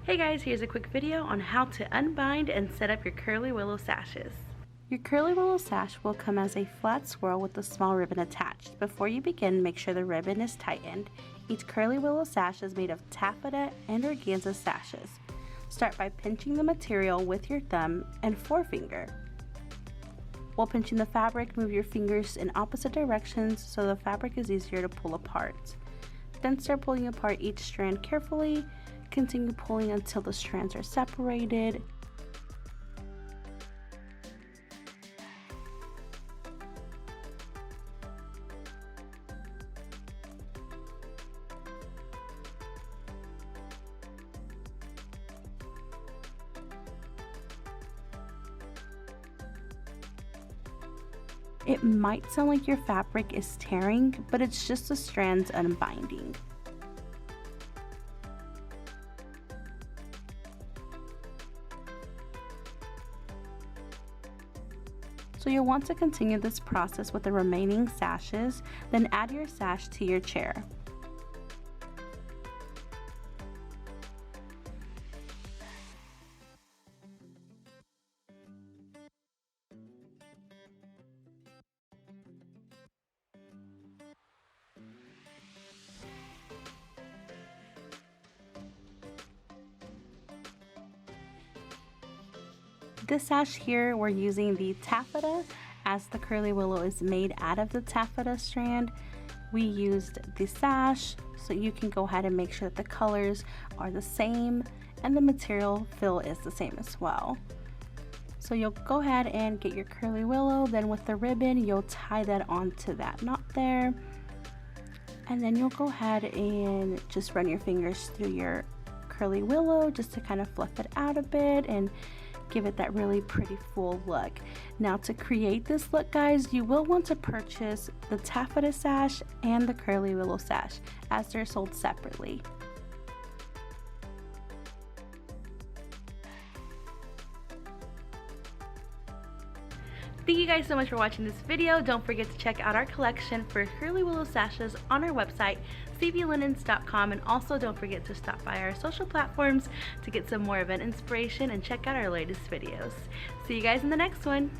Hey guys, here's a quick video on how to unbind and set up your curly willow sashes. Your curly willow sash will come as a flat swirl with a small ribbon attached. Before you begin, make sure the ribbon is tightened. Each curly willow sash is made of taffeta and organza sashes. Start by pinching the material with your thumb and forefinger. While pinching the fabric, move your fingers in opposite directions so the fabric is easier to pull apart. Then start pulling apart each strand carefully. Continue pulling until the strands are separated. It might sound like your fabric is tearing, but it's just the strands unbinding. So you'll want to continue this process with the remaining sashes, then add your sash to your chair. This sash here, we're using the taffeta, as the curly willow is made out of the taffeta strand. We used the sash, so you can go ahead and make sure that the colors are the same and the material fill is the same as well. So you'll go ahead and get your curly willow, then with the ribbon you'll tie that onto that knot there, and then you'll go ahead and just run your fingers through your curly willow just to kind of fluff it out a bit and give it that really pretty full look. Now to create this look, guys, you will want to purchase the taffeta sash and the curly willow sash, as they're sold separately. Thank you guys so much for watching this video. Don't forget to check out our collection for curly willow sashes on our website, cvlinens.com, and also don't forget to stop by our social platforms to get some more event inspiration and check out our latest videos. See you guys in the next one.